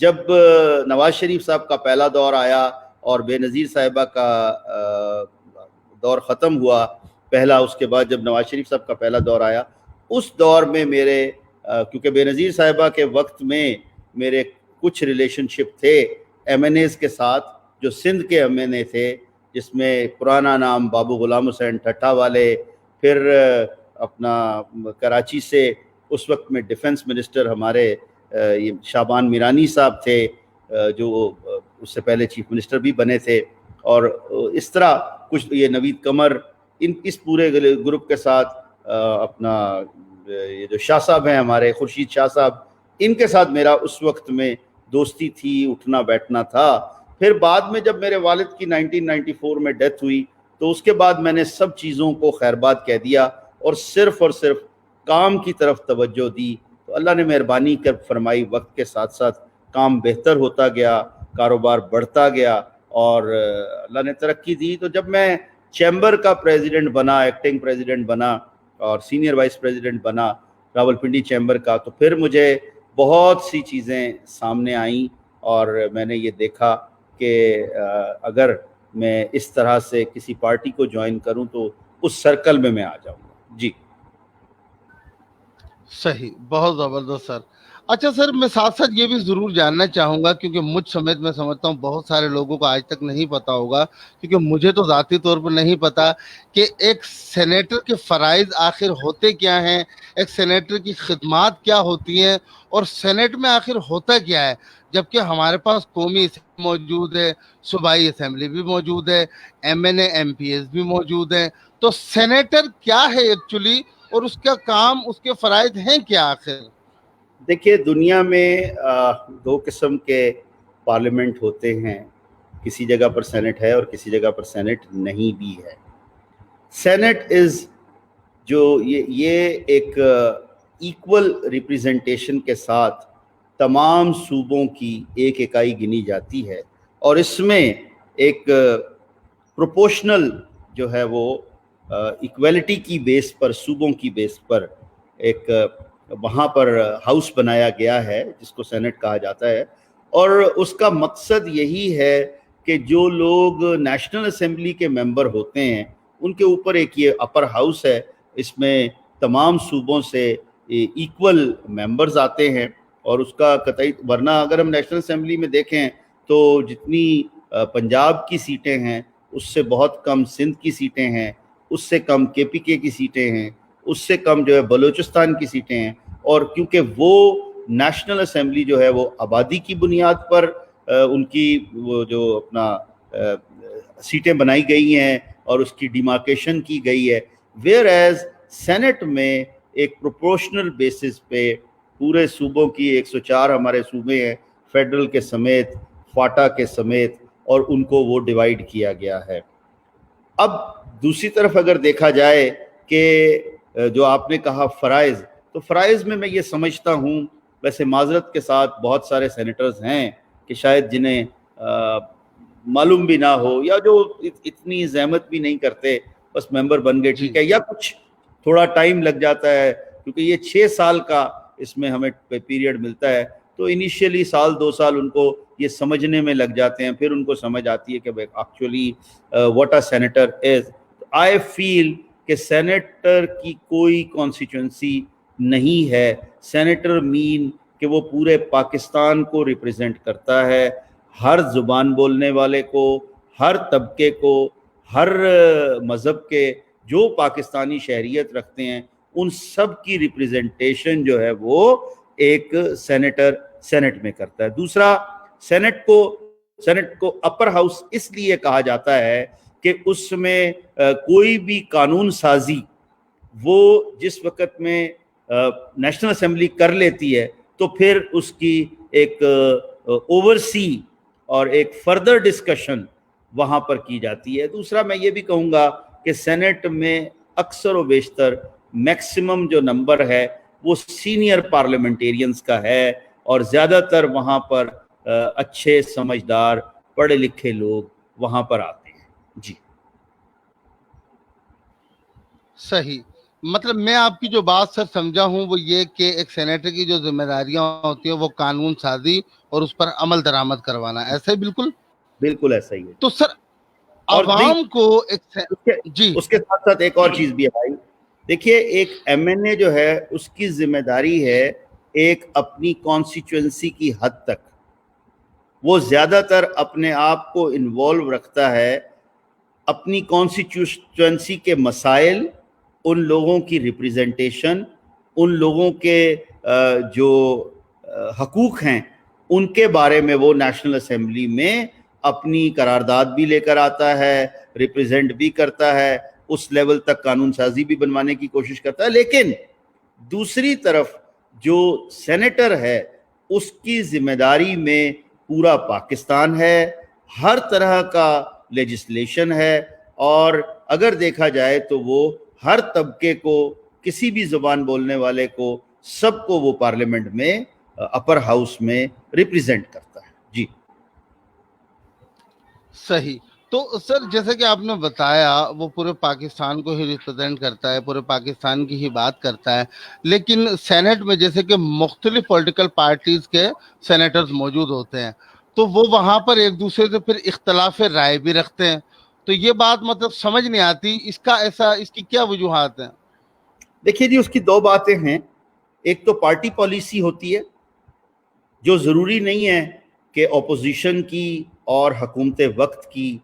جب نواز شریف صاحب کا پہلا دور آیا اور بے نظیر صاحبہ کا دور ختم ہوا پہلا، اس کے بعد جب نواز شریف صاحب کا پہلا دور آیا، اس دور میں میرے کیونکہ بے نظیر صاحبہ کے وقت میں میرے کچھ ریلیشن شپ تھے ایم این ایز کے ساتھ، جو سندھ کے ایم این اے تھے، جس میں پرانا نام بابو غلام حسین ٹھٹھا والے، پھر اپنا کراچی سے اس وقت میں ڈیفنس منسٹر ہمارے شابان میرانی صاحب تھے، جو اس سے پہلے چیف منسٹر بھی بنے تھے، اور اس طرح کچھ یہ نوید قمر، اس پورے گروپ کے ساتھ اپنا یہ جو شاہ صاحب ہیں ہمارے خورشید شاہ صاحب، ان کے ساتھ میرا اس وقت میں دوستی تھی، اٹھنا بیٹھنا تھا۔ پھر بعد میں جب میرے والد کی 1994 میں ڈیتھ ہوئی تو اس کے بعد میں نے سب چیزوں کو خیر باد کہہ دیا اور صرف کام کی طرف توجہ دی، تو اللہ نے مہربانی کر فرمائی، وقت کے ساتھ ساتھ کام بہتر ہوتا گیا، کاروبار بڑھتا گیا اور اللہ نے ترقی دی۔ تو جب میں چیمبر کا پریزیڈنٹ بنا، ایکٹنگ پریزیڈنٹ بنا اور سینئر وائس پریزیڈنٹ بنا راولپنڈی چیمبر کا، تو پھر مجھے بہت سی چیزیں سامنے آئیں اور میں نے یہ دیکھا کہ اگر میں اس طرح سے کسی پارٹی کو جوائن کروں تو اس سرکل میں آ جاؤں گا۔ جی صحیح، بہت زبردست سر۔ اچھا سر، میں ساتھ ساتھ یہ بھی ضرور جاننا چاہوں گا، کیونکہ مجھ سمیت میں سمجھتا ہوں بہت سارے لوگوں کو آج تک نہیں پتا ہوگا، کیونکہ مجھے تو ذاتی طور پر نہیں پتا کہ ایک سینیٹر کے فرائض آخر ہوتے کیا ہیں، ایک سینیٹر کی خدمات کیا ہوتی ہیں، اور سینیٹ میں آخر ہوتا کیا ہے، جبکہ ہمارے پاس قومی اسمبلی موجود ہے، صوبائی اسمبلی بھی موجود ہے، M N A M P S بھی موجود ہیں، تو سینیٹر کیا ہے ایکچولی، اور اس کا کام، اس کے فرائض ہیں کیا آخر؟ دیکھیے، دنیا میں دو قسم کے پارلیمنٹ ہوتے ہیں، کسی جگہ پر سینٹ ہے اور کسی جگہ پر سینٹ نہیں بھی ہے۔ سینٹ از جو یہ ایک ایکول ریپریزنٹیشن کے ساتھ تمام صوبوں کی ایک اکائی گنی جاتی ہے، اور اس میں ایک پروپورشنل جو ہے وہ ایکویلٹی کی بیس پر، صوبوں کی بیس پر ایک وہاں پر ہاؤس بنایا گیا ہے جس کو سینٹ کہا جاتا ہے، اور اس کا مقصد یہی ہے کہ جو لوگ نیشنل اسمبلی کے ممبر ہوتے ہیں ان کے اوپر ایک یہ اپر ہاؤس ہے، اس میں تمام صوبوں سے ایکول ممبرز آتے ہیں، اور اس کا قطعی ورنہ اگر ہم نیشنل اسمبلی میں دیکھیں تو جتنی پنجاب کی سیٹیں ہیں اس سے بہت کم سندھ کی سیٹیں ہیں، اس سے کم کے پی کے کی سیٹیں ہیں، اس سے کم جو ہے بلوچستان کی سیٹیں ہیں، اور کیونکہ وہ نیشنل اسمبلی جو ہے وہ آبادی کی بنیاد پر ان کی وہ جو اپنا سیٹیں بنائی گئی ہیں اور اس کی ڈیمارکیشن کی گئی ہے، ویئر ایز سینٹ میں ایک پروپورشنل بیسس پہ پورے صوبوں کی 104 ہمارے صوبے ہیں فیڈرل کے سمیت، فاٹا کے سمیت، اور ان کو وہ ڈیوائیڈ کیا گیا ہے۔ اب دوسری طرف اگر دیکھا جائے کہ جو آپ نے کہا فرائض، تو فرائض میں یہ سمجھتا ہوں، ویسے معذرت کے ساتھ بہت سارے سینیٹرز ہیں کہ شاید جنہیں معلوم بھی نہ ہو، یا جو اتنی زحمت بھی نہیں کرتے، بس ممبر بن گئے ٹھیک ہے، یا کچھ تھوڑا ٹائم لگ جاتا ہے کیونکہ یہ 6 سال کا اس میں ہمیں پیریڈ ملتا ہے، تو انیشیلی 1-2 سال ان کو یہ سمجھنے میں لگ جاتے ہیں، پھر ان کو سمجھ آتی ہے کہ ایکچولی واٹ اے سینیٹر از۔ آئی فیل کہ سینیٹر کی کوئی کانسٹیچوئنسی نہیں ہے، سینیٹر مین کہ وہ پورے پاکستان کو ریپریزنٹ کرتا ہے، ہر زبان بولنے والے کو، ہر طبقے کو، ہر مذہب کے جو پاکستانی شہریت رکھتے ہیں ان سب کی ریپریزنٹیشن جو ہے وہ ایک سینیٹر سینٹ میں کرتا ہے۔ دوسرا، سینٹ کو اپر ہاؤس اس لیے کہا جاتا ہے کہ اس میں کوئی بھی قانون سازی وہ جس وقت میں نیشنل اسمبلی کر لیتی ہے تو پھر اس کی ایک اوورسی اور ایک فردر ڈسکشن وہاں پر کی جاتی ہے۔ دوسرا، میں یہ بھی کہوں گا کہ سینٹ میں اکثر و بیشتر میکسیمم جو نمبر ہے وہ سینئر پارلیمنٹیرینز کا ہے، اور زیادہ تر وہاں پر اچھے سمجھدار پڑھے لکھے لوگ وہاں پر آتے ہیں۔ جی صحیح، مطلب میں آپ کی جو بات سر سمجھا ہوں وہ یہ کہ ایک سینیٹر کی جو ذمہ داریاں ہوتی ہیں وہ قانون سازی اور اس پر عمل درآمد کروانا، ایسا ہی بالکل؟ بالکل ایسا ہی ہے. تو سر اور عوام کو ایک اس کے جی اس کے ساتھ ساتھ ایک اور چیز بھی ہے بھائی. دیکھیے ایک ایم این اے جو ہے اس کی ذمہ داری ہے ایک اپنی کانسٹیچوئنسی کی حد تک، وہ زیادہ تر اپنے آپ کو انوالو رکھتا ہے اپنی کانسٹیچوئنسی کے مسائل، ان لوگوں کی ریپریزنٹیشن، ان لوگوں کے جو حقوق ہیں ان کے بارے میں وہ نیشنل اسمبلی میں اپنی قرارداد بھی لے کر آتا ہے، ریپریزنٹ بھی کرتا ہے، اس لیول تک قانون سازی بھی بنوانے کی کوشش کرتا ہے. لیکن دوسری طرف جو سینیٹر ہے اس کی ذمہ داری میں پورا پاکستان ہے، ہر طرح کا لیجسلیشن ہے، اور اگر دیکھا جائے تو وہ ہر طبقے کو، کسی بھی زبان بولنے والے کو، سب کو وہ پارلیمنٹ میں اپر ہاؤس میں ریپریزنٹ کرتا ہے. جی صحیح. تو سر جیسے کہ آپ نے بتایا وہ پورے پاکستان کو ہی ریپرزینٹ کرتا ہے، پورے پاکستان کی ہی بات کرتا ہے، لیکن سینٹ میں جیسے کہ مختلف پولیٹیکل پارٹیز کے سینیٹرز موجود ہوتے ہیں، تو وہ وہاں پر ایک دوسرے سے پھر اختلاف رائے بھی رکھتے ہیں. تو یہ بات مطلب سمجھ نہیں آتی، اس کی کیا وجوہات ہیں؟ دیکھیے جی، اس کی دو باتیں ہیں. ایک تو پارٹی پالیسی ہوتی ہے جو ضروری نہیں ہے کہ اپوزیشن کی اور حکومت وقت کی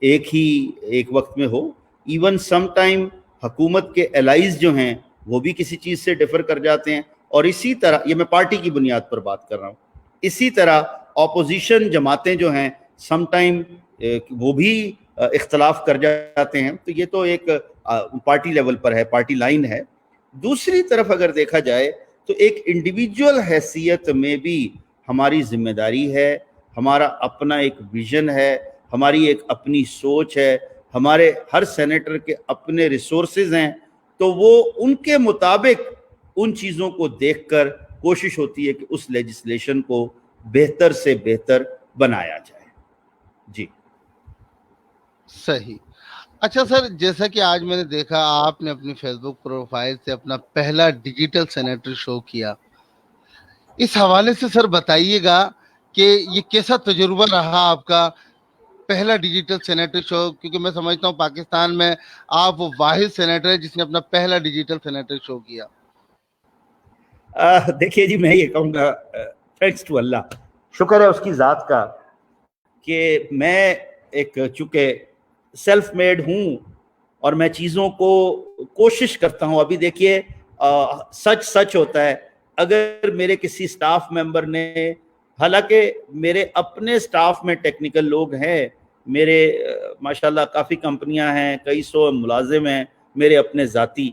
ایک وقت میں ہو. ایون سم ٹائم حکومت کے الائز جو ہیں وہ بھی کسی چیز سے ڈیفر کر جاتے ہیں. اور اسی طرح، یہ میں پارٹی کی بنیاد پر بات کر رہا ہوں، اسی طرح اپوزیشن جماعتیں جو ہیں سم ٹائم وہ بھی اختلاف کر جاتے ہیں. تو یہ تو ایک پارٹی لیول پر ہے، پارٹی لائن ہے. دوسری طرف اگر دیکھا جائے تو ایک انڈیویجول حیثیت میں بھی ہماری ذمہ داری ہے، ہمارا اپنا ایک ویژن ہے، ہماری ایک اپنی سوچ ہے، ہمارے ہر سینیٹر کے اپنے ریسورسز ہیں. تو وہ ان کے مطابق ان چیزوں کو دیکھ کر کوشش ہوتی ہے کہ اس لیجسلیشن کو بہتر سے بہتر بنایا جائے. جی صحیح. اچھا سر، جیسا کہ آج میں نے دیکھا آپ نے اپنی فیس بک پروفائل سے اپنا پہلا ڈیجیٹل سینیٹر شو کیا، اس حوالے سے سر بتائیے گا کہ یہ کیسا تجربہ رہا آپ کا پہلا ڈیجیٹل سینیٹر شو؟ کیونکہ میں سمجھتا ہوں پاکستان میں آپ وہ واحد سینیٹر ہے جس نے اپنا پہلا ڈیجیٹل سینیٹر شو کیا. دیکھیے جی، میں یہ کہوں گا تھینکس ٹو اللہ، شکر ہے اس کی ذات کا کہ میں ایک چونکہ سیلف میڈ ہوں اور میں چیزوں کو کوشش کرتا ہوں. ابھی دیکھیے سچ ہوتا ہے. اگر میرے کسی سٹاف ممبر نے، حالانکہ میرے اپنے سٹاف میں ٹیکنیکل لوگ ہیں، میرے ماشاءاللہ کافی کمپنیاں ہیں، کئی سو ملازم ہیں میرے اپنے ذاتی،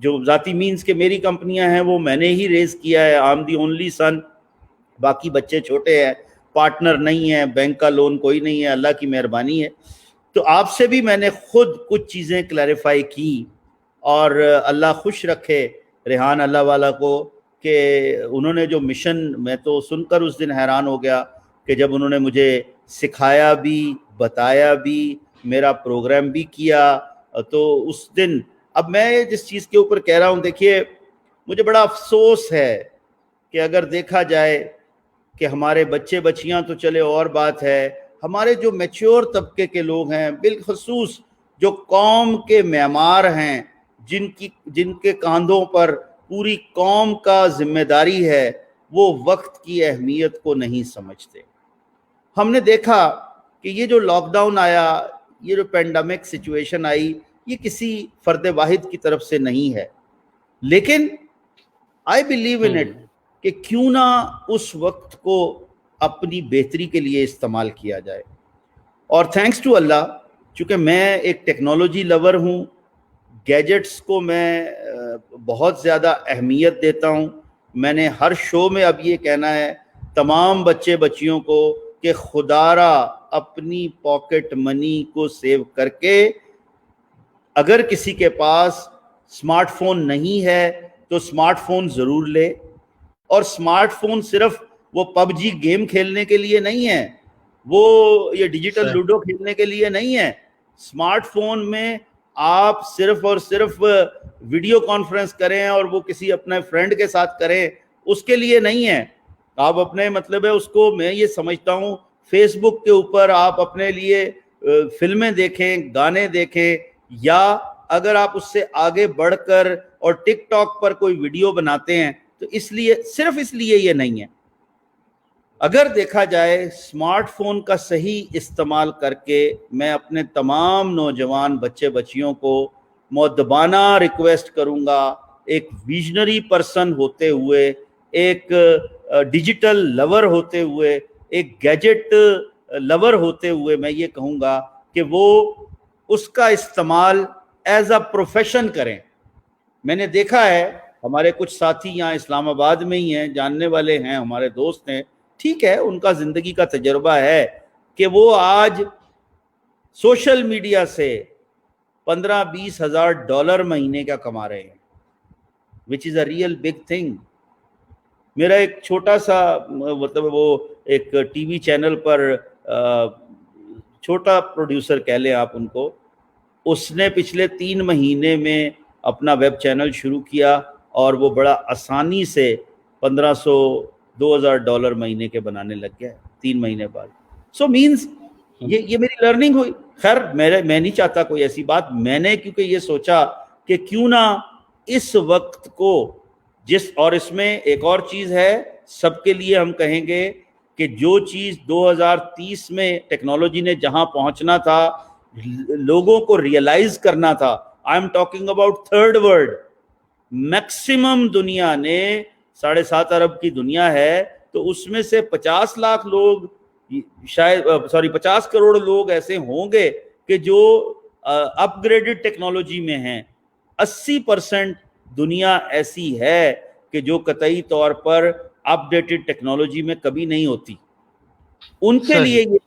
جو ذاتی مینز کہ میری کمپنیاں ہیں وہ میں نے ہی ریز کیا ہے، I am the only son, باقی بچے چھوٹے ہیں، پارٹنر نہیں ہیں، بینک کا لون کوئی نہیں ہے، اللہ کی مہربانی ہے. تو آپ سے بھی میں نے خود کچھ چیزیں کلیریفائی کی، اور اللہ خوش رکھے ریحان اللہ والا کو کہ انہوں نے جو مشن، میں تو سن کر اس دن حیران ہو گیا کہ جب انہوں نے مجھے سکھایا بھی، بتایا بھی، میرا پروگرام بھی کیا. تو اس دن، اب میں جس چیز کے اوپر کہہ رہا ہوں، دیکھیے مجھے بڑا افسوس ہے کہ اگر دیکھا جائے کہ ہمارے بچے بچیاں تو چلے اور بات ہے، ہمارے جو میچور طبقے کے لوگ ہیں، بالخصوص جو قوم کے معمار ہیں، جن کے کاندھوں پر پوری قوم کا ذمہ داری ہے، وہ وقت کی اہمیت کو نہیں سمجھتے. ہم نے دیکھا کہ یہ جو لاک ڈاؤن آیا، یہ جو پینڈیمک سچویشن آئی، یہ کسی فرد واحد کی طرف سے نہیں ہے، لیکن آئی بلیو ان اٹ کہ کیوں نہ اس وقت کو اپنی بہتری کے لیے استعمال کیا جائے. اور تھینکس ٹو اللہ، چونکہ میں ایک ٹیکنالوجی لور ہوں، گیجٹس کو میں بہت زیادہ اہمیت دیتا ہوں. میں نے ہر شو میں اب یہ کہنا ہے تمام بچے بچیوں کو کہ خدا را اپنی پاکٹ منی کو سیو کر کے، اگر کسی کے پاس سمارٹ فون نہیں ہے تو سمارٹ فون ضرور لے. اور سمارٹ فون صرف وہ پب جی گیم کھیلنے کے لیے نہیں ہے، وہ یہ ڈیجیٹل لوڈو کھیلنے کے لیے نہیں ہے. سمارٹ فون میں آپ صرف اور صرف ویڈیو کانفرنس کریں اور وہ کسی اپنے فرینڈ کے ساتھ کریں، اس کے لیے نہیں ہے. آپ اپنے مطلب ہے اس کو، میں یہ سمجھتا ہوں فیس بک کے اوپر آپ اپنے لیے فلمیں دیکھیں، گانے دیکھیں، یا اگر آپ اس سے آگے بڑھ کر اور ٹک ٹاک پر کوئی ویڈیو بناتے ہیں تو اس لیے، صرف اس لیے یہ نہیں ہے. اگر دیکھا جائے اسمارٹ فون کا صحیح استعمال کر کے، میں اپنے تمام نوجوان بچے بچیوں کو مؤدبانہ ریکویسٹ کروں گا، ایک ویژنری پرسن ہوتے ہوئے، ایک ڈیجیٹل لور ہوتے ہوئے، ایک گیجٹ لور ہوتے ہوئے، میں یہ کہوں گا کہ وہ اس کا استعمال ایز اے پروفیشن کریں. میں نے دیکھا ہے ہمارے کچھ ساتھی یہاں اسلام آباد میں ہی ہیں، جاننے والے ہیں، ہمارے دوست ہیں، ٹھیک ہے، ان کا زندگی کا تجربہ ہے کہ وہ آج سوشل میڈیا سے 15-20 ہزار ڈالر مہینے کا کما رہے ہیں، وچ از اے ریئل بگ تھنگ. میرا ایک چھوٹا سا مطلب وہ ایک ٹی وی چینل پر چھوٹا پروڈیوسر کہہ لیں آپ ان کو، اس نے پچھلے 3 مہینے میں اپنا ویب چینل شروع کیا اور وہ بڑا آسانی سے 1500-2000 ڈالر مہینے کے بنانے لگ گیا 3 مہینے بعد. سو مینز یہ میری لرننگ ہوئی. خیر میں نہیں چاہتا کوئی ایسی بات، میں نے کیونکہ یہ سوچا کہ کیوں نہ اس وقت کو اور اس میں ایک اور چیز ہے، سب کے لیے ہم کہیں گے کہ جو چیز 2030 میں ٹیکنالوجی نے جہاں پہنچنا تھا، لوگوں کو ریئلائز کرنا تھا، I am talking about third world. Maximum دنیا نے 7.5 ارب کی دنیا ہے، تو اس میں سے 50 لاکھ لوگ شاید 50 کروڑ لوگ ایسے ہوں گے کہ جو اپ گریڈڈ ٹیکنالوجی میں ہیں. 80% دنیا ایسی ہے کہ جو قطعی طور پر اپ ڈیٹڈ ٹیکنالوجی میں کبھی نہیں ہوتی. ان کے لیے یہ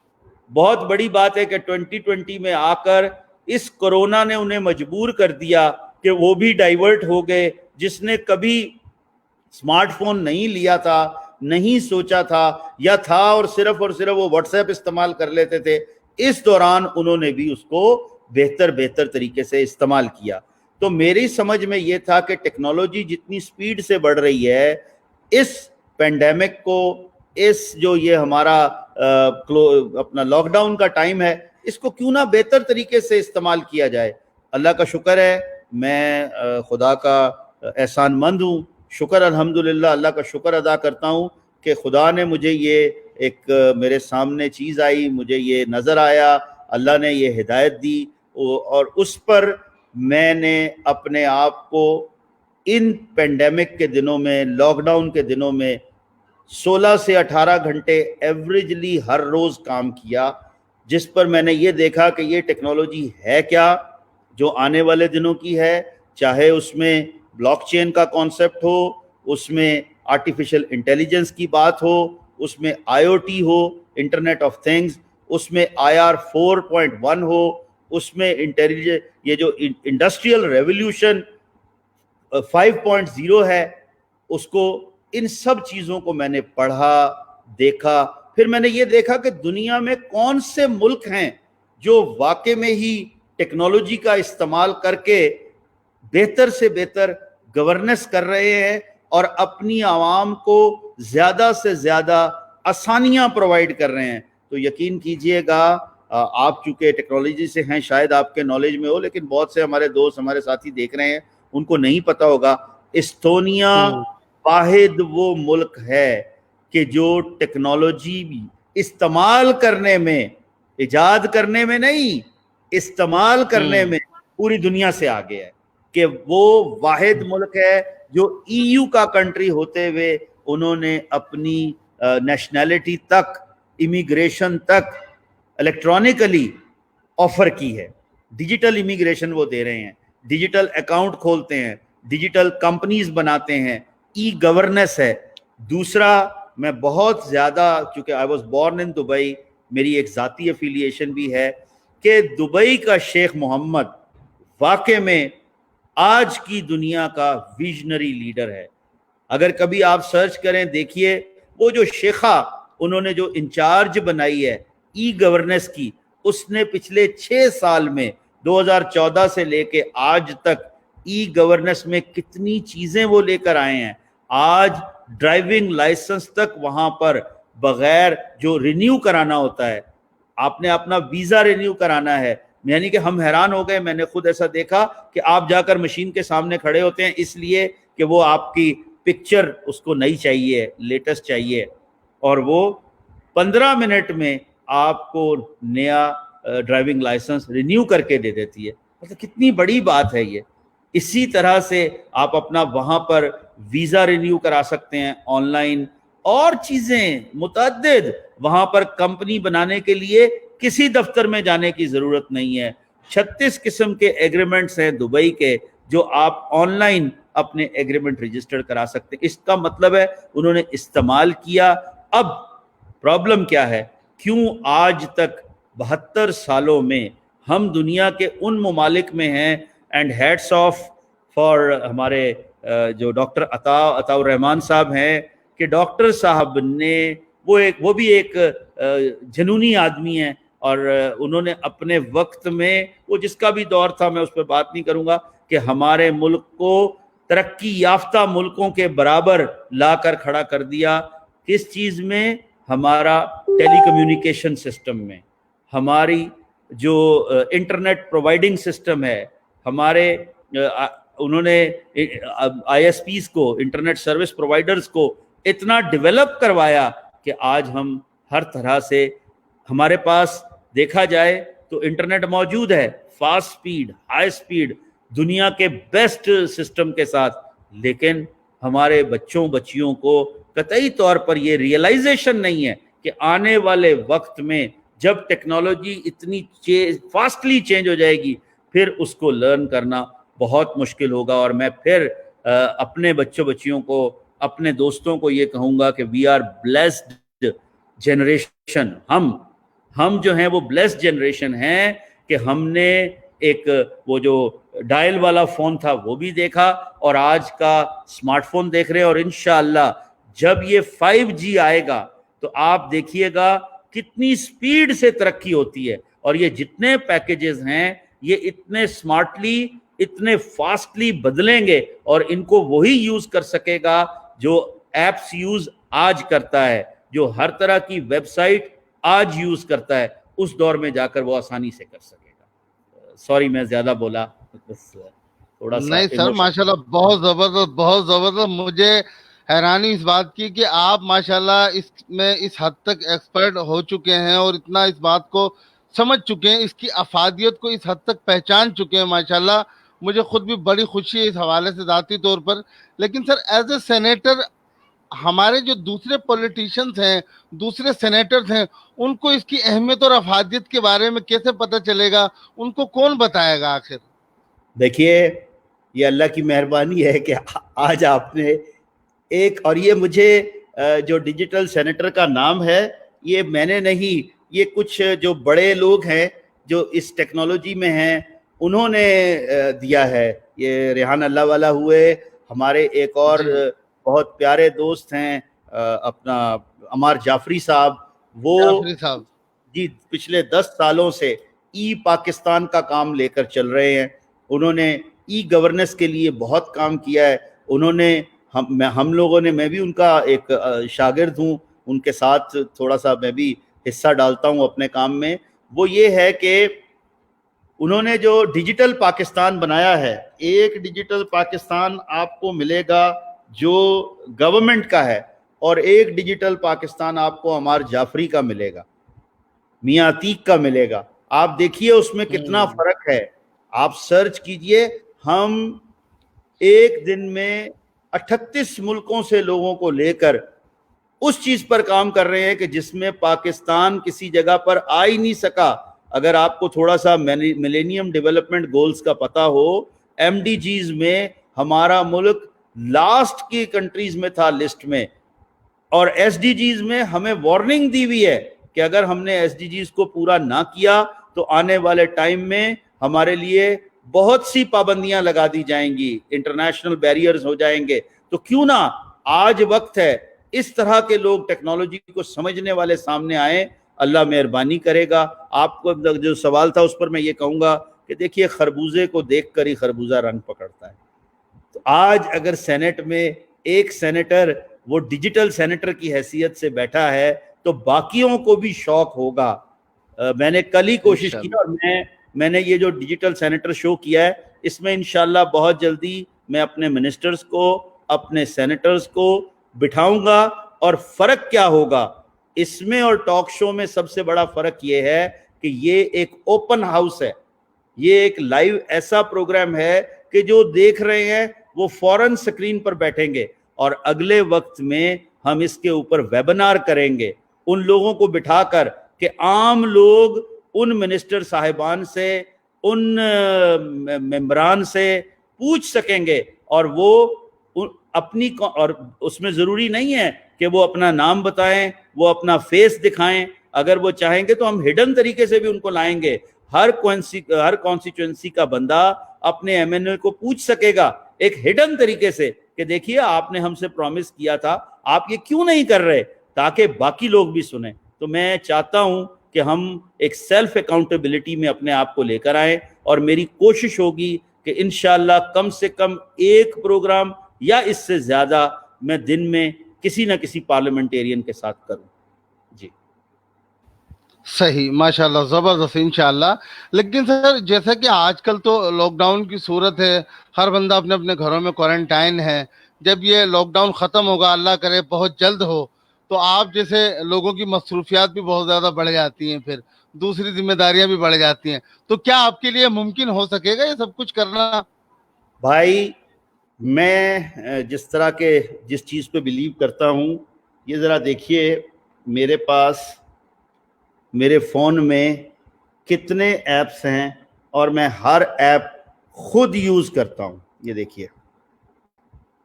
بہت بڑی بات ہے کہ 2020 میں آ کر اس کورونا نے انہیں مجبور کر دیا کہ وہ بھی ڈائیورٹ ہو گئے. جس نے کبھی اسمارٹ فون نہیں لیا تھا، نہیں سوچا تھا، یا تھا اور صرف وہ واٹس ایپ استعمال کر لیتے تھے، اس دوران انہوں نے بھی اس کو بہتر طریقے سے استعمال کیا. تو میری سمجھ میں یہ تھا کہ ٹیکنالوجی جتنی سپیڈ سے بڑھ رہی ہے، اس پینڈیمک کو، اس جو یہ ہمارا اپنا لاک ڈاؤن کا ٹائم ہے، اس کو کیوں نہ بہتر طریقے سے استعمال کیا جائے. اللہ کا شکر ہے، میں خدا کا احسان مند ہوں. شکر الحمدللہ، اللہ کا شکر ادا کرتا ہوں کہ خدا نے مجھے یہ ایک میرے سامنے چیز آئی، مجھے یہ نظر آیا، اللہ نے یہ ہدایت دی، اور اس پر میں نے اپنے آپ کو ان پینڈیمک کے دنوں میں، لاک ڈاؤن کے دنوں میں 16 سے 18 گھنٹے ایوریجلی ہر روز کام کیا، جس پر میں نے یہ دیکھا کہ یہ ٹیکنالوجی ہے کیا جو آنے والے دنوں کی ہے. چاہے اس میں بلاک چین کا کانسیپٹ ہو، اس میں آرٹیفیشل انٹیلیجنس کی بات ہو، اس میں IoT ہو، انٹرنیٹ آف تھنگز، اس میں IR 4.1 ہو، اس میں یہ جو انڈسٹریل ریولیوشن 5.0 ہے، اس کو، ان سب چیزوں کو میں نے پڑھا، دیکھا. پھر میں نے یہ دیکھا کہ دنیا میں کون سے ملک ہیں جو واقع میں ہی ٹیکنالوجی کا استعمال کر کے بہتر سے بہتر گورننس کر رہے ہیں اور اپنی عوام کو زیادہ سے زیادہ آسانیاں پرووائڈ کر رہے ہیں. تو یقین کیجئے گا، آپ چونکہ ٹیکنالوجی سے ہیں، شاید آپ کے نالج میں ہو، لیکن بہت سے ہمارے دوست، ہمارے ساتھی دیکھ رہے ہیں، ان کو نہیں پتا ہوگا. استونیا واحد وہ ملک ہے کہ جو ٹیکنالوجی استعمال کرنے میں، ایجاد کرنے میں نہیں، استعمال کرنے میں پوری دنیا سے آگے ہے. کہ وہ واحد ملک ہے جو EU کا کنٹری ہوتے ہوئے انہوں نے اپنی نیشنلٹی تک، امیگریشن تک الیکٹرانکلی آفر کی ہے. ڈیجیٹل امیگریشن وہ دے رہے ہیں، ڈیجیٹل اکاؤنٹ کھولتے ہیں، ڈیجیٹل کمپنیز بناتے ہیں، ای گورننس ہے. دوسرا، میں بہت زیادہ، چونکہ I was born in Dubai, میری ایک ذاتی افیلیشن بھی ہے کہ دبئی کا شیخ محمد واقع میں آج کی دنیا کا ویژنری لیڈر ہے. اگر کبھی آپ سرچ کریں، دیکھیے وہ جو شیخہ انہوں نے جو انچارج بنائی ہے ای گورننس کی، اس نے پچھلے 6 سال میں 2014 سے لے کے آج تک ای گورننس میں کتنی چیزیں وہ لے کر آئے ہیں. آج ڈرائیونگ لائسنس تک وہاں پر بغیر جو رینیو کرانا ہوتا ہے, آپ نے اپنا ویزا رینیو کرانا ہے, یعنی کہ ہم حیران ہو گئے. میں نے خود ایسا دیکھا کہ آپ جا کر مشین کے سامنے کھڑے ہوتے ہیں اس لیے کہ وہ آپ کی پکچر اس کو نئی چاہیے, لیٹسٹ چاہیے, اور وہ 15 منٹ میں آپ کو نیا ڈرائیونگ لائسنس رینیو کر کے دے دیتی ہے. مطلب کتنی بڑی بات ہے یہ. اسی طرح سے آپ اپنا وہاں پر ویزا رینیو کرا سکتے ہیں آن لائن, اور چیزیں متعدد. وہاں پر کمپنی بنانے کے لیے کسی دفتر میں جانے کی ضرورت نہیں ہے. 36 قسم کے ایگریمنٹس ہیں دبئی کے جو آپ آن لائن اپنے ایگریمنٹ رجسٹر کرا سکتے ہیں. اس کا مطلب ہے انہوں نے استعمال کیا. اب پرابلم کیا ہے, کیوں آج تک 72 سالوں میں ہم دنیا کے ان ممالک میں ہیں, اینڈ ہیڈس آف فار ہمارے جو ڈاکٹر عطا الرحمان صاحب ہیں, کہ ڈاکٹر صاحب نے وہ بھی ایک جنونی آدمی ہیں, اور انہوں نے اپنے وقت میں, وہ جس کا بھی دور تھا میں اس پہ بات نہیں کروں گا, کہ ہمارے ملک کو ترقی یافتہ ملکوں کے برابر لا کر کھڑا کر دیا. کس چیز میں؟ ہمارا ٹیلی کمیونیکیشن سسٹم میں, ہماری جو انٹرنیٹ پرووائڈنگ سسٹم ہے, ہمارے انہوں نے آئی ایس پیز کو, انٹرنیٹ سروس پرووائڈرز کو اتنا ڈیولپ کروایا کہ آج ہم ہر طرح سے, ہمارے پاس دیکھا جائے تو انٹرنیٹ موجود ہے, فاسٹ سپیڈ, ہائی سپیڈ, دنیا کے بیسٹ سسٹم کے ساتھ. لیکن ہمارے بچیوں کو قطعی طور پر یہ ریئلائزیشن نہیں ہے کہ آنے والے وقت میں جب ٹیکنالوجی اتنی فاسٹلی چینج ہو جائے گی, پھر اس کو لرن کرنا بہت مشکل ہوگا. اور میں پھر اپنے بچیوں کو, اپنے دوستوں کو یہ کہوں گا کہ وی آر بلیسڈ جنریشن. ہم جو ہیں وہ بلیسڈ جنریشن ہیں کہ ہم نے ایک وہ جو ڈائل والا فون تھا وہ بھی دیکھا, اور آج کا اسمارٹ فون دیکھ رہے ہیں. اور انشاءاللہ جب یہ 5G آئے گا تو آپ دیکھیے گا کتنی سپیڈ سے ترقی ہوتی ہے, اور یہ جتنے پیکیجز ہیں یہ اتنے اسمارٹلی, اتنے فاسٹلی بدلیں گے, اور ان کو وہی یوز کر سکے گا جو ایپس یوز آج کرتا ہے, جو ہر طرح کی ویب سائٹ آج یوز کرتا ہے. اس دور میں جا کر وہ آسانی سے کر سکے گا. سوری میں زیادہ بولا, بس تھوڑا سا. نہیں سر, ماشاءاللہ بہت زبردست, بہت زبردست. مجھے حیرانی اس بات کی کہ آپ ماشاءاللہ اس میں اس حد تک ایکسپرٹ ہو چکے ہیں اور اتنا اس بات کو سمجھ چکے ہیں, اس کی افادیت کو اس حد تک پہچان چکے ہیں ماشاءاللہ. مجھے خود بھی بڑی خوشی ہے اس حوالے سے ذاتی طور پر. لیکن سر ایز اے سینیٹر, ہمارے جو دوسرے پولیٹیشنز ہیں, دوسرے سینیٹرز ہیں, ان کو اس کی اہمیت اور افادیت کے بارے میں کیسے پتہ چلے گا؟ ان کو کون بتائے گا آخر؟ دیکھیے, یہ اللہ کی مہربانی ہے کہ آج آپ نے ایک, اور یہ مجھے جو ڈیجیٹل سینیٹر کا نام ہے یہ میں نے نہیں, یہ کچھ جو بڑے لوگ ہیں جو اس ٹیکنالوجی میں ہیں انہوں نے دیا ہے. یہ ریحان اللہ والا ہوئے, ہمارے ایک اور بہت پیارے دوست ہیں اپنا عمار جعفری صاحب, وہ جی پچھلے 10 سالوں سے ای پاکستان کا کام لے کر چل رہے ہیں. انہوں نے ای گورننس کے لیے بہت کام کیا ہے. انہوں نے ہم لوگوں نے, میں بھی ان کا ایک شاگرد ہوں, ان کے ساتھ تھوڑا سا میں بھی حصہ ڈالتا ہوں اپنے کام میں. وہ یہ ہے کہ انہوں نے جو ڈیجیٹل پاکستان بنایا ہے, ایک ڈیجیٹل پاکستان آپ کو ملے گا جو گورنمنٹ کا ہے, اور ایک ڈیجیٹل پاکستان آپ کو عمار جعفری کا ملے گا, میاں عتیق کا ملے گا. آپ دیکھیے اس میں کتنا فرق ہے. آپ سرچ کیجئے, ہم ایک دن میں 38 ملکوں سے لوگوں کو لے کر اس چیز پر کام کر رہے ہیں کہ جس میں پاکستان کسی جگہ پر آ ہی نہیں سکا. اگر آپ کو تھوڑا سا ملینیم ڈیولپمنٹ گولز کا پتہ ہو, MDGs میں ہمارا ملک لاسٹ کی کنٹریز میں تھا لسٹ میں, اور SDGs میں ہمیں وارننگ دی ہوئی ہے کہ اگر ہم نے SDGs کو پورا نہ کیا تو آنے والے ٹائم میں ہمارے لیے بہت سی پابندیاں لگا دی جائیں گی, انٹرنیشنل بیریئرز ہو جائیں گے. تو کیوں نہ آج وقت ہے اس طرح کے لوگ ٹیکنالوجی کو سمجھنے والے سامنے آئیں. اللہ مہربانی کرے گا. آپ کو جو سوال تھا اس پر میں یہ کہوں گا کہ دیکھیے خربوزے کو دیکھ کر ہی خربوزہ رنگ پکڑتا ہے. تو آج اگر سینٹ میں ایک سینیٹر وہ ڈیجیٹل سینیٹر کی حیثیت سے بیٹھا ہے تو باقیوں کو بھی شوق ہوگا. میں نے کل ہی کوشش کی اور میں نے یہ جو ڈیجیٹل سینیٹر شو کیا ہے اس میں انشاءاللہ بہت جلدی میں اپنے منسٹرز کو اپنے سینیٹرز کو بٹھاؤں گا. اور فرق کیا ہوگا اس میں اور ٹاک شو میں؟ سب سے بڑا فرق یہ ہے کہ یہ ایک اوپن ہاؤس ہے, یہ ایک لائیو ایسا پروگرام ہے کہ جو دیکھ رہے ہیں وہ فوراً سکرین پر بیٹھیں گے, اور اگلے وقت میں ہم اس کے اوپر ویبنار کریں گے ان لوگوں کو بٹھا کر کہ عام لوگ ان منسٹر صاحبان سے, ان ممبران سے پوچھ سکیں گے, اور وہ اپنی, اور اس میں ضروری نہیں ہے کہ وہ اپنا نام بتائیں, وہ اپنا فیس دکھائیں. اگر وہ چاہیں گے تو ہم ہڈن طریقے سے بھی ان کو لائیں گے. ہر کانسٹیچوئنسی کا بندہ اپنے ایم این اے کو پوچھ سکے گا ایک ہڈن طریقے سے کہ دیکھیے آپ نے ہم سے پرومس کیا تھا, آپ یہ کیوں نہیں کر رہے, تاکہ باقی لوگ بھی سنیں. تو میں چاہتا ہوں کہ ہم ایک سیلف اکاؤنٹیبلٹی میں اپنے آپ کو لے کر آئیں, اور میری کوشش ہوگی کہ انشاءاللہ کم سے کم ایک پروگرام یا اس سے زیادہ میں دن میں کسی نہ کسی پارلیمنٹیرین کے ساتھ کروں. جی صحیح, ماشاءاللہ, زبردست, انشاءاللہ. لیکن سر جیسا کہ آج کل تو لاک ڈاؤن کی صورت ہے, ہر بندہ اپنے اپنے گھروں میں کوارنٹائن ہے. جب یہ لاک ڈاؤن ختم ہوگا, اللہ کرے بہت جلد ہو, تو آپ جیسے لوگوں کی مصروفیات بھی بہت زیادہ بڑھ جاتی ہیں, پھر دوسری ذمہ داریاں بھی بڑھ جاتی ہیں. تو کیا آپ کے لیے ممکن ہو سکے گا یہ سب کچھ کرنا؟ بھائی, میں جس چیز پہ بلیو کرتا ہوں, یہ ذرا دیکھیے میرے پاس میرے فون میں کتنے ایپس ہیں اور میں ہر ایپ خود یوز کرتا ہوں. یہ دیکھیے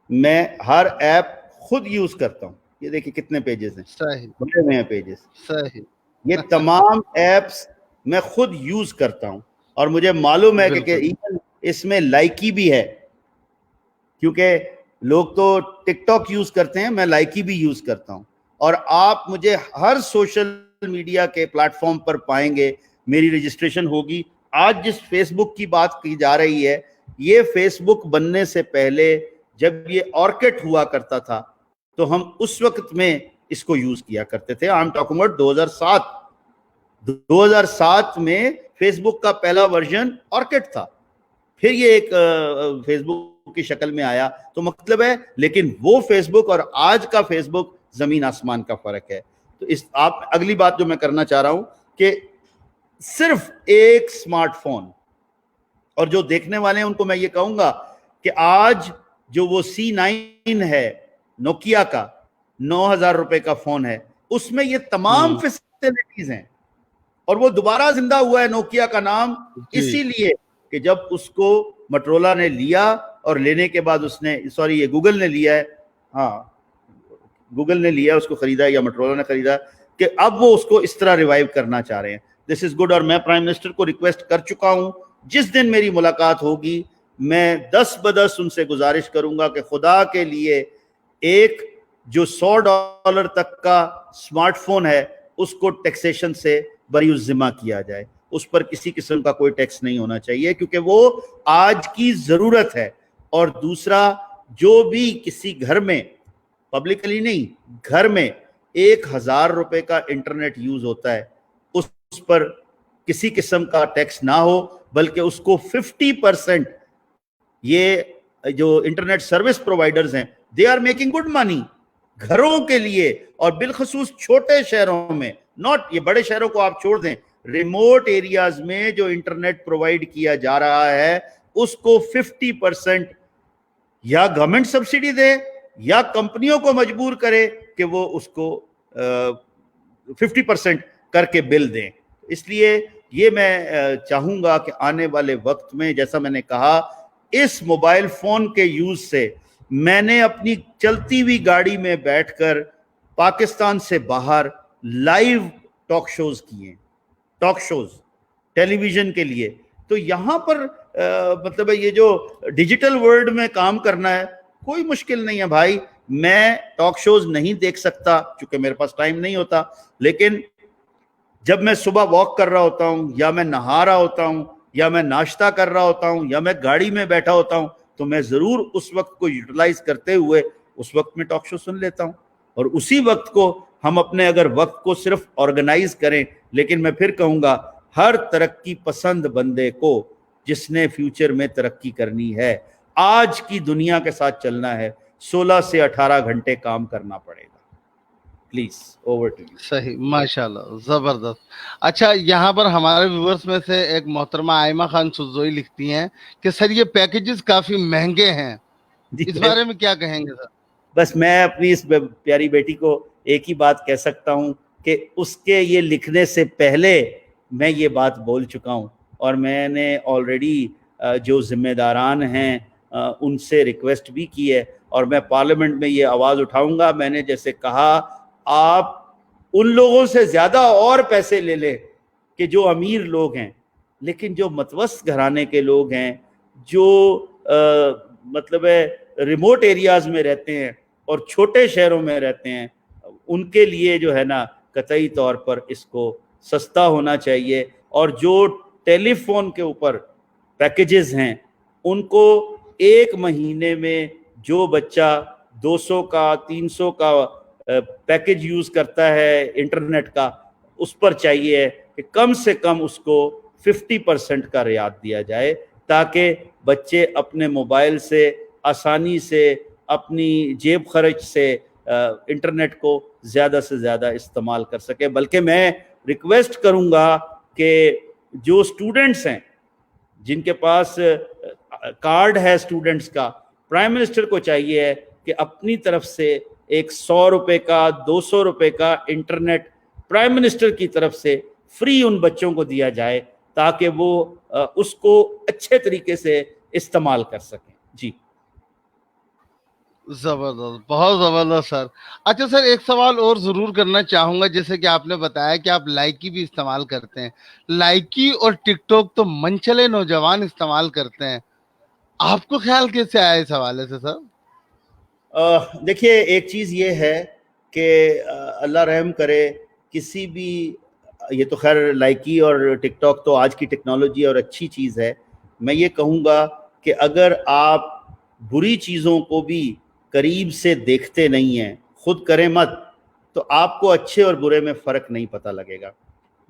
میں ہر ایپ خود یوز کرتا ہوں. یہ دیکھیے کتنے پیجز ہیں, صحیح, بڑے ہوئے ہیں پیجز. صحیح, یہ تمام ایپس میں خود یوز کرتا ہوں, اور مجھے معلوم ہے کہ ایون اس میں لائکی بھی ہے, کیونکہ لوگ تو ٹک ٹاک یوز کرتے ہیں, میں لائکی بھی یوز کرتا ہوں. اور آپ مجھے ہر سوشل میڈیا کے پلیٹ فارم پر پائیں گے, میری رجسٹریشن ہوگی. آج جس فیس بک کی بات کی جا رہی ہے, یہ فیس بک بننے سے پہلے جب یہ آرکٹ ہوا کرتا تھا تو ہم اس وقت میں اس کو یوز کیا کرتے تھے. I'm talking about 2007 میں فیس بک کا پہلا ورژن آرکٹ تھا, پھر یہ ایک فیس بک کی شکل میں آیا. تو مطلب ہے, لیکن وہ فیس بک اور آج کا فیس بک زمین آسمان کا فرق ہے. تو آپ اگلی بات جو میں کرنا چاہ رہا ہوں کہ صرف ایک سمارٹ فون, اور جو دیکھنے والے ہیں ان کو میں یہ کہوں گا کہ آج جو وہ C9 ہے نوکیا کا, 9,000 روپے کا فون ہے, اس میں یہ تمام فیسلٹیز ہیں. اور وہ دوبارہ زندہ ہوا ہے نوکیا کا نام اسی لیے کہ جب اس کو مٹرولا نے لیا, اور لینے کے بعد اس نے, یہ گوگل نے لیا ہے, ہاں گوگل نے لیا, اس کو خریدا یا مٹرولا نے خریدا, کہ اب وہ اس کو اس طرح ریوائیو کرنا چاہ رہے ہیں. دس از گڈ. اور میں پرائم منسٹر کو ریکویسٹ کر چکا ہوں, جس دن میری ملاقات ہوگی میں 10 بدس ان سے گزارش کروں گا کہ خدا کے لیے ایک جو $100 تک کا سمارٹ فون ہے اس کو ٹیکسیشن سے بری الذمہ کیا جائے. اس پر کسی قسم کا کوئی ٹیکس نہیں ہونا چاہیے, کیونکہ وہ آج کی ضرورت ہے. اور دوسرا, جو بھی کسی گھر میں, پبلکلی نہیں, گھر میں 1,000 روپے کا انٹرنیٹ یوز ہوتا ہے, اس پر کسی قسم کا ٹیکس نہ ہو, بلکہ اس کو 50%, یہ جو انٹرنیٹ سروس پرووائڈرز ہیں they are making good money گھروں کے لیے, اور بالخصوص چھوٹے شہروں میں, ناٹ یہ بڑے شہروں کو آپ چھوڑ دیں, ریموٹ ایریاز میں جو انٹرنیٹ پرووائڈ کیا جا رہا ہے اس کو 50% یا گورنمنٹ سبسڈی دے یا کمپنیوں کو مجبور کرے کہ وہ اس کو 50% کر کے بل دیں. اس لیے یہ میں چاہوں گا کہ آنے والے وقت میں, جیسا میں نے کہا, اس موبائل فون کے یوز سے میں نے اپنی چلتی ہوئی گاڑی میں بیٹھ کر پاکستان سے باہر لائیو ٹاک شوز کیے, ٹاک شوز ٹیلی ویژن کے لیے. تو یہاں پر مطلب ہے یہ جو ڈیجیٹل ورلڈ میں کام کرنا ہے کوئی مشکل نہیں ہے بھائی. میں ٹاک شوز نہیں دیکھ سکتا چونکہ میرے پاس ٹائم نہیں ہوتا, لیکن جب میں صبح واک کر رہا ہوتا ہوں یا میں نہا رہا ہوتا ہوں یا میں ناشتہ کر رہا ہوتا ہوں یا میں گاڑی میں بیٹھا ہوتا ہوں تو میں ضرور اس وقت کو یوٹیلائز کرتے ہوئے اس وقت میں ٹاک شو سن لیتا ہوں. اور اسی وقت کو ہم اپنے اگر وقت کو صرف آرگنائز کریں, لیکن میں پھر کہوں گا ہر ترقی پسند بندے کو جس نے فیوچر میں ترقی کرنی ہے, آج کی دنیا کے ساتھ چلنا ہے, 16 سے 18 گھنٹے کام کرنا پڑے گا. Please over to you. صحیح, ماشاءاللہ, زبردست. اچھا, یہاں پر ہمارے ویورز میں سے ایک محترمہ آئمہ خان سزوئی لکھتی ہیں کہ سر یہ پیکیجز کافی مہنگے ہیں, اس بارے میں کیا کہیں گے سر؟ بس میں اپنی اس پیاری بیٹی کو ایک ہی بات کہہ سکتا ہوں کہ اس کے یہ لکھنے سے پہلے میں یہ بات بول چکا ہوں, اور میں نے آلریڈی جو ذمہ داران ہیں ان سے ریکویسٹ بھی کی ہے, اور میں پارلیمنٹ میں یہ آواز اٹھاؤں گا. میں نے جیسے کہا, آپ ان لوگوں سے زیادہ اور پیسے لے لیں کہ جو امیر لوگ ہیں, لیکن جو متوسط گھرانے کے لوگ ہیں, جو مطلب ہے ریموٹ ایریاز میں رہتے ہیں اور چھوٹے شہروں میں رہتے ہیں, ان کے لیے جو ہے نا قطعی طور پر اس کو سستا ہونا چاہیے. اور جو ٹیلی فون کے اوپر پیکیجز ہیں ان کو ایک مہینے میں جو بچہ 200 کا 300 کا پیکیج یوز کرتا ہے انٹرنیٹ کا, اس پر چاہیے کہ کم سے کم اس کو 50% کا رعایت دیا جائے, تاکہ بچے اپنے موبائل سے آسانی سے اپنی جیب خرچ سے انٹرنیٹ کو زیادہ سے زیادہ استعمال کر سکے. بلکہ میں ریکویسٹ کروں گا کہ جو اسٹوڈنٹس ہیں جن کے پاس کارڈ ہے اسٹوڈنٹس کا, پرائم منسٹر کو چاہیے کہ اپنی طرف سے ایک 100 روپے کا 200 روپے کا انٹرنیٹ پرائم منسٹر کی طرف سے فری ان بچوں کو دیا جائے, تاکہ وہ اس کو اچھے طریقے سے استعمال کر سکیں. جی زبردست, بہت زبردست سر. اچھا سر, ایک سوال اور ضرور کرنا چاہوں گا. جیسے کہ آپ نے بتایا کہ آپ لائکی بھی استعمال کرتے ہیں, لائکی اور ٹک ٹاک تو منچلے نوجوان استعمال کرتے ہیں, آپ کو خیال کیسے آیا اس حوالے سے سر؟ دیکھیے, ایک چیز یہ ہے کہ اللہ رحم کرے, کسی بھی, یہ تو خیر لائکی اور ٹک ٹاک تو آج کی ٹیکنالوجی اور اچھی چیز ہے. میں یہ کہوں گا کہ اگر آپ بری چیزوں کو بھی قریب سے دیکھتے نہیں ہیں, خود کریں مت, تو آپ کو اچھے اور برے میں فرق نہیں پتہ لگے گا.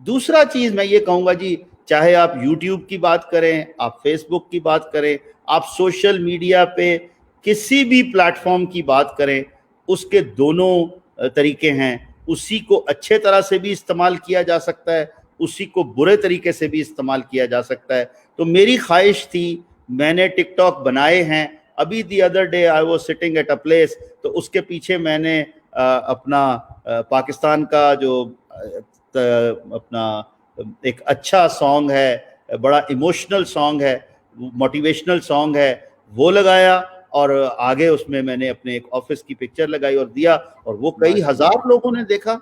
دوسرا چیز میں یہ کہوں گا جی, چاہے آپ یوٹیوب کی بات کریں, آپ فیس بک کی بات کریں, آپ سوشل میڈیا پہ کسی بھی پلیٹ فارم کی بات کریں, اس کے دونوں طریقے ہیں. اسی کو اچھے طرح سے بھی استعمال کیا جا سکتا ہے, اسی کو برے طریقے سے بھی استعمال کیا جا سکتا ہے. تو میری خواہش تھی, میں نے ٹک ٹاک بنائے ہیں. ابھی the other day I was sitting at a place, تو اس کے پیچھے میں نے اپنا پاکستان کا جو اپنا ایک اچھا سانگ ہے, بڑا ایموشنل سانگ ہے, موٹیویشنل سانگ ہے, وہ لگایا, اور آگے اس میں نے اپنے ایک آفس کی پکچر لگائی اور دیا, اور وہ کئی ہزار لوگوں نے دیکھا.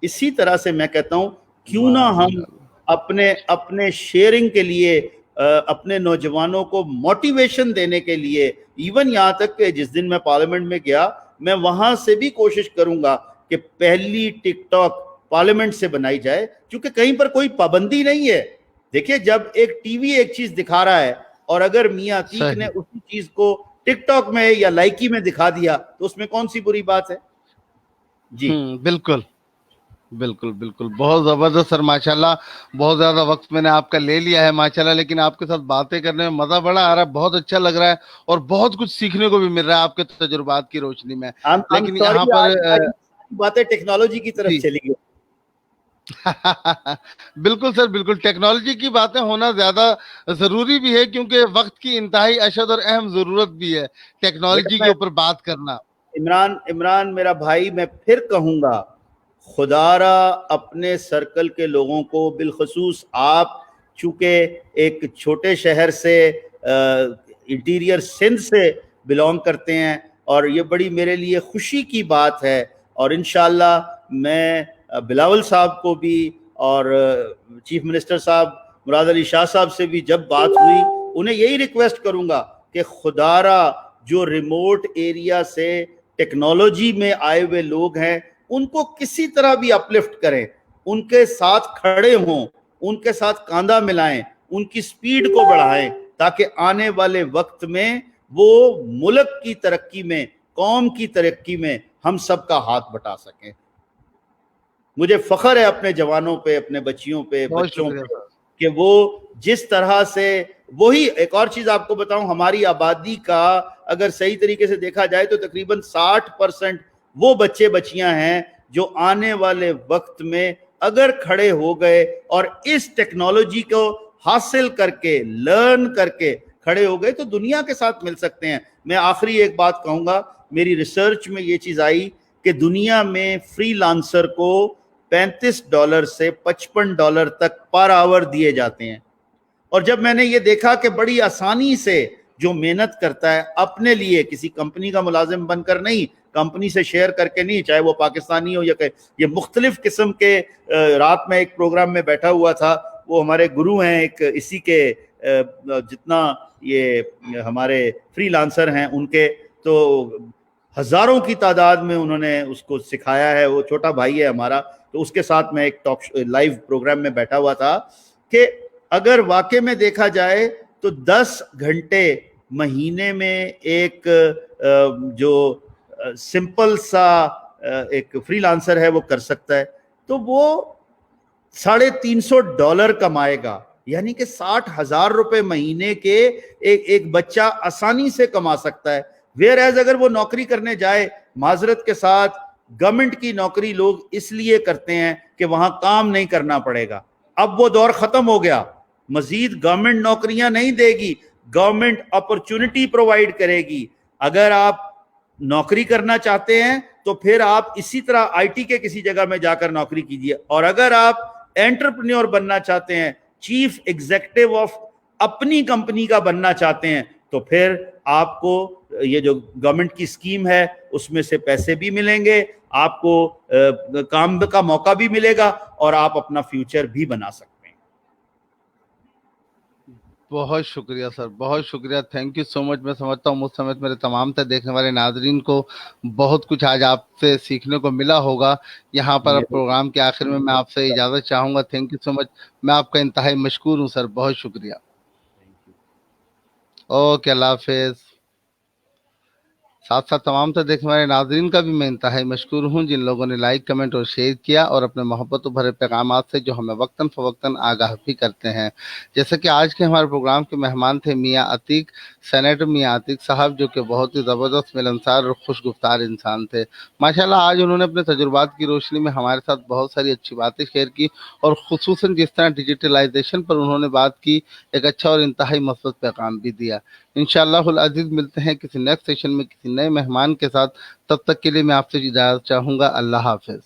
اسی طرح سے میں کہتا ہوں, کیوں نہ ہم اپنے شیئرنگ کے لیے, اپنے نوجوانوں کو موٹیویشن دینے کے لیے, ایون یہاں تک کہ جس دن میں پارلیمنٹ میں گیا, میں وہاں سے بھی کوشش کروں گا کہ پہلی ٹک ٹاک پارلیمنٹ سے بنائی جائے, کیونکہ کہیں پر کوئی پابندی نہیں ہے. دیکھیے, جب ایک ٹی وی ایک چیز دکھا رہا ہے, اور اگر میاں عتیق نے اسی چیز کو ٹک ٹاک میں یا لائکی میں دکھا دیا, تو اس میں کون سی بری بات ہے؟ جی بالکل بالکل بالکل, بہت زبردست سر, ماشاءاللہ. بہت زیادہ وقت میں نے آپ کا لے لیا ہے ماشاءاللہ, لیکن آپ کے ساتھ باتیں کرنے میں مزہ بڑا آ رہا ہے, بہت اچھا لگ رہا ہے, اور بہت کچھ سیکھنے کو بھی مل رہا ہے آپ کے تجربات کی روشنی میں. لیکن یہاں پر باتیں ٹیکنالوجی کی طرف چلی گئی. بالکل سر, بالکل, ٹیکنالوجی کی باتیں ہونا زیادہ ضروری بھی ہے, کیونکہ وقت کی انتہائی اشد اور اہم ضرورت بھی ہے ٹیکنالوجی کے اوپر بات کرنا. عمران میرا بھائی, میں پھر کہوں گا, خدا را اپنے سرکل کے لوگوں کو, بالخصوص آپ چونکہ ایک چھوٹے شہر سے انٹیریئر سندھ سے بلانگ کرتے ہیں, اور یہ بڑی میرے لیے خوشی کی بات ہے. اور انشاءاللہ میں بلاول صاحب کو بھی اور چیف منسٹر صاحب مراد علی شاہ صاحب سے بھی جب بات ہوئی, انہیں یہی ریکویسٹ کروں گا کہ خدا را جو ریموٹ ایریا سے ٹیکنالوجی میں آئے ہوئے لوگ ہیں, ان کو کسی طرح بھی اپلفٹ کریں, ان کے ساتھ کھڑے ہوں, ان کے ساتھ کاندھا ملائیں, ان کی سپیڈ کو بڑھائیں تاکہ آنے والے وقت میں وہ ملک کی ترقی میں، قوم کی ترقی میں ہم سب کا ہاتھ بٹا سکیں۔ مجھے فخر ہے اپنے جوانوں پہ، اپنے بچیوں پہ، بچوں پہ، کہ وہ جس طرح سے، وہی ایک اور چیز آپ کو بتاؤں، ہماری آبادی کا اگر صحیح طریقے سے دیکھا جائے تو تقریباً 60% وہ بچے بچیاں ہیں جو آنے والے وقت میں اگر کھڑے ہو گئے اور اس ٹیکنالوجی کو حاصل کر کے، لرن کر کے کھڑے ہو گئے تو دنیا کے ساتھ مل سکتے ہیں۔ میں آخری ایک بات کہوں گا، میری ریسرچ میں یہ چیز آئی کہ دنیا میں فری لانسر کو $35 سے $55 تک پر آور دیے جاتے ہیں، اور جب میں نے یہ دیکھا کہ بڑی آسانی سے جو محنت کرتا ہے اپنے لیے، کسی کمپنی کا ملازم بن کر نہیں، کمپنی سے شیئر کر کے نہیں، چاہے وہ پاکستانی ہو یا کہ یہ مختلف قسم کے، رات میں ایک پروگرام میں بیٹھا ہوا تھا، وہ ہمارے گرو ہیں ایک اسی کے، جتنا یہ ہمارے فری لانسر ہیں ان کے، تو ہزاروں کی تعداد میں انہوں نے اس کو سکھایا ہے، وہ چھوٹا بھائی ہے ہمارا، تو اس کے ساتھ میں ایک لائیو پروگرام میں بیٹھا ہوا تھا کہ اگر واقع میں دیکھا جائے تو 10 گھنٹے مہینے میں ایک جو سمپل سا ایک فری لانسر ہے وہ کر سکتا ہے، تو وہ $350 کمائے گا، یعنی کہ $60,000 مہینے کے ایک بچہ آسانی سے کما سکتا ہے۔ ویئر ایز اگر وہ نوکری کرنے جائے، معذرت کے ساتھ گورنمنٹ کی نوکری لوگ اس لیے کرتے ہیں کہ وہاں کام نہیں کرنا پڑے گا، اب وہ دور ختم ہو گیا، مزید گورنمنٹ نوکریاں نہیں دے گی، گورنمنٹ اپرچونٹی پرووائڈ کرے گی۔ اگر آپ نوکری کرنا چاہتے ہیں تو پھر آپ اسی طرح آئی ٹی کے کسی جگہ میں جا کر نوکری کیجیے، اور اگر آپ انٹرپرینیور بننا چاہتے ہیں، چیف ایگزیکٹو آف اپنی کمپنی کا بننا چاہتے ہیں، تو پھر آپ کو یہ جو گورنمنٹ کی اسکیم ہے اس میں سے پیسے بھی ملیں گے، آپ کو کام کا موقع بھی ملے گا، اور آپ اپنا فیوچر بھی بنا سکتے ہیں۔ بہت شکریہ سر، بہت شکریہ، تھینک یو سو مچ۔ میں سمجھتا ہوں مجھ سمیت میرے تمام تر دیکھنے والے ناظرین کو بہت کچھ آج آپ سے سیکھنے کو ملا ہوگا۔ یہاں پر اب پروگرام کے آخر میں آپ سے اجازت چاہوں گا۔ تھینک یو سو مچ، میں آپ کا انتہائی مشکور ہوں سر، بہت شکریہ۔ اوکے، اللہ حافظ۔ ساتھ ساتھ تمام تر دیکھنے والے ناظرین کا بھی میں انتہائی مشکور ہوں جن لوگوں نے لائک، کمنٹ اور شیئر کیا اور اپنے محبت و بھرے پیغامات سے جو ہمیں وقتاً فوقتاً آگاہ بھی کرتے ہیں۔ جیسے کہ آج کے ہمارے پروگرام کے مہمان تھے میاں عتیق، سینیٹر میاں عتیق صاحب، جو کہ بہت ہی زبردست، ملنسار اور خوش گفتار انسان تھے۔ ماشاءاللہ آج انہوں نے اپنے تجربات کی روشنی میں ہمارے ساتھ بہت ساری اچھی باتیں شیئر کی، اور خصوصاً جس طرح ڈیجیٹلائزیشن پر انہوں نے بات کی، ایک اچھا اور انتہائی مثبت پیغام بھی دیا۔ انشاءاللہ العزیز ملتے ہیں کسی نیکسٹ سیشن میں کسی نئے مہمان کے ساتھ، تب تک کے لیے میں آپ سے اجازت چاہوں گا۔ اللہ حافظ۔